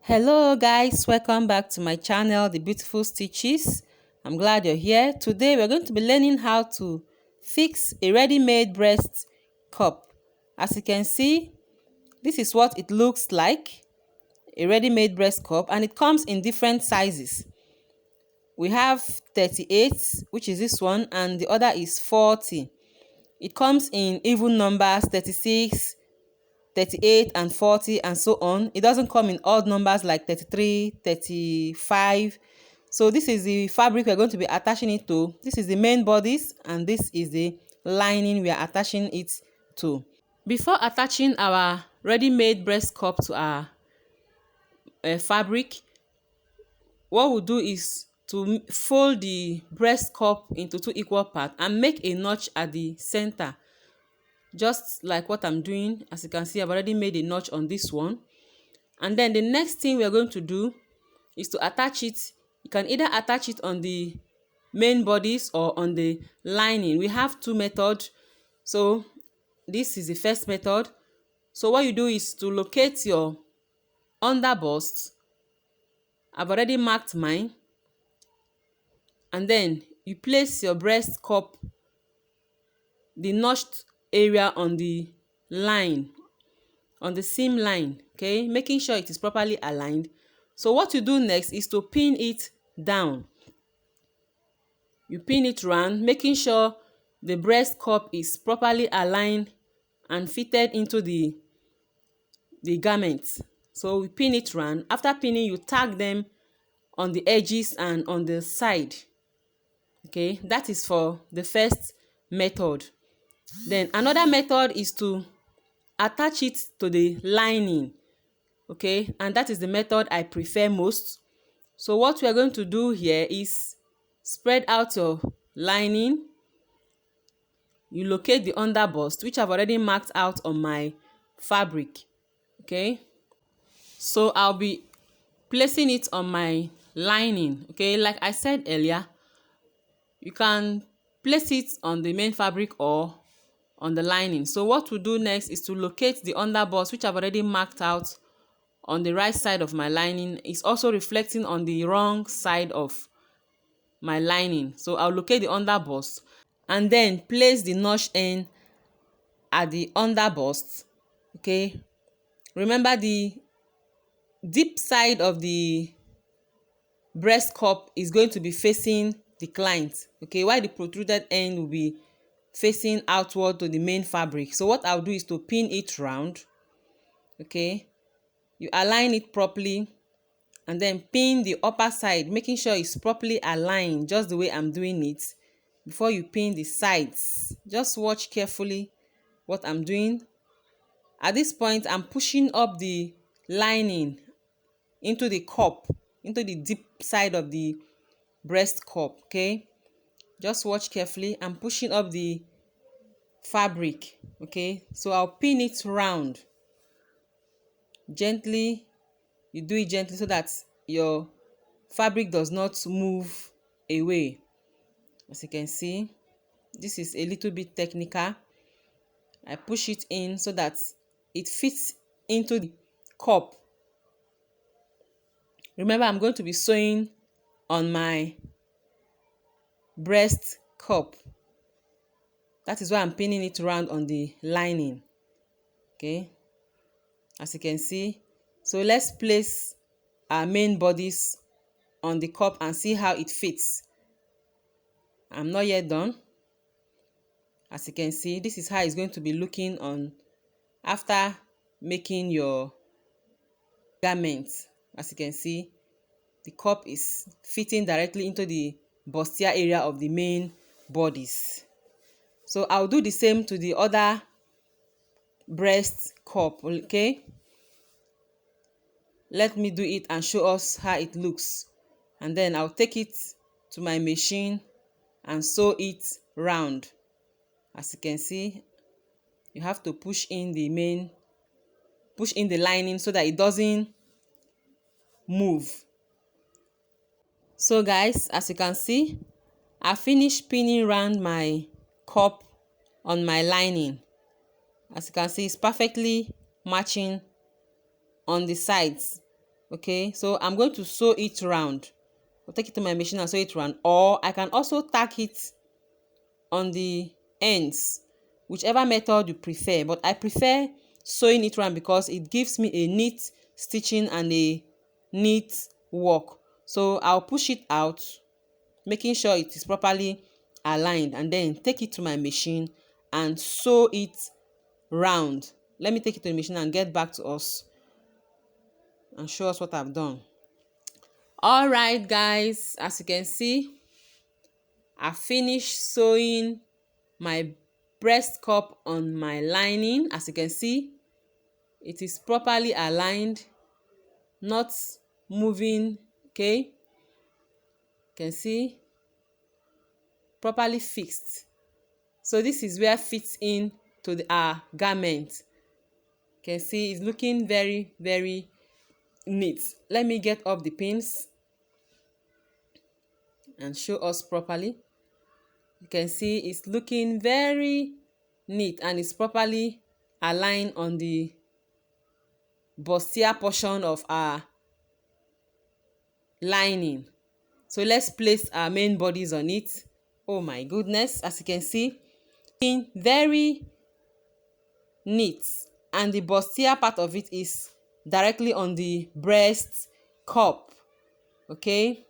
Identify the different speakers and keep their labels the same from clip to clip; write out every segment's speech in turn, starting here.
Speaker 1: Hello guys, welcome back to my channel, The Beautiful Stitches. I'm glad you're here. Today we're going to be learning how to fix a ready-made breast cup. As you can see, this is what it looks like, a ready-made breast cup, and it comes in different sizes. We have 38, which is this one, and the other is 40. It comes in even numbers, 36, 38 and 40 and so on. It doesn't come in odd numbers like 33, 35. So this is the fabric we're going to be attaching it to. This is the main bodice and this is the lining we are attaching it to. Before attaching our ready-made breast cup to our fabric, what we'll do is to fold the breast cup into two equal parts and make a notch at the center, just like what I'm doing. As you can see, I've already made a notch on this one. And then the next thing we're going to do is to attach it. You can either attach it on the main bodice or on the lining. We have two methods. So this is the first method. So what you do is to locate your under bust. I've already marked mine. And then you place your breast cup, the notched area on the line, on the seam line, okay, making sure it is properly aligned. So what you do next is to pin it down. You pin it round, making sure the breast cup is properly aligned and fitted into the garment. So we pin it round. After pinning, you tag them on the edges and on the side. Okay, that is for the first method. Then another method is to attach it to the lining. Okay, and that is the method I prefer most. So what we are going to do here is spread out your lining. You locate the under bust, which I've already marked out on my fabric. Okay, so I'll be placing it on my lining. Okay, like I said earlier, you can place it on the main fabric or on the lining. So what we'll do next is to locate the under bust, which I've already marked out on the right side of my lining. Is also reflecting on the wrong side of my lining. So I'll locate the under bust and then place the notch end at the under bust. Okay, remember the deep side of the breast cup is going to be facing the client, okay, while the protruded end will be facing outward to the main fabric. So what I'll do is to pin it round. Okay, you align it properly and then pin the upper side, making sure it's properly aligned just the way I'm doing it. Before you pin the sides, just watch carefully what I'm doing. At this point, I'm pushing up the lining into the cup, into the deep side of the breast cup. Okay, just watch carefully. I'm pushing up the fabric. Okay, so I'll pin it round gently. You do it gently so that your fabric does not move away. As you can see, this is a little bit technical. I push it in so that it fits into the cup. Remember, I'm going to be sewing on my breast cup. That is why I'm pinning it around on the lining. Okay, as you can see. So let's place our main bodice on the cup and see how it fits. I'm not yet done. As you can see, this is how it's going to be looking on after making your garment. As you can see, the cup is fitting directly into the bustier area of the main bodice. So I'll do the same to the other breast cup. Okay, let me do it and show us how it looks, and then I'll take it to my machine and sew it round. As you can see, you have to push in the lining so that it doesn't move. So guys, as you can see, I finished pinning around my cup on my lining. As you can see, it's perfectly matching on the sides. Okay, so I'm going to sew it round. I'll take it to my machine and sew it round, or I can also tack it on the ends, whichever method you prefer, but I prefer sewing it round because it gives me a neat stitching and a neat work. So I'll push it out, making sure it is properly aligned, and then take it to my machine and sew it round. Let me take it to the machine and get back to us and show us what I've done. All right guys, as you can see, I finished sewing my breast cup on my lining. As you can see, it is properly aligned, not moving. Okay, you can see, properly fixed. So this is where it fits in to our garment. You can see it's looking very, very neat. Let me get up the pins and show us properly. You can see it's looking very neat and it's properly aligned on the bustier portion of our lining. So let's place our main bodies on it. Oh my goodness, as you can see, looking very neat, and the bustier part of it is directly on the breast cup. Okay,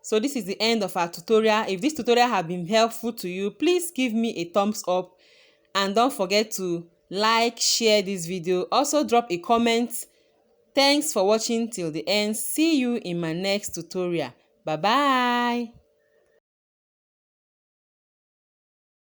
Speaker 1: so this is the end of our tutorial. If this tutorial have been helpful to you, please give me a thumbs up, and don't forget to like, share this video. Also drop a comment. Thanks for watching till the end. See you in my next tutorial. Bye bye.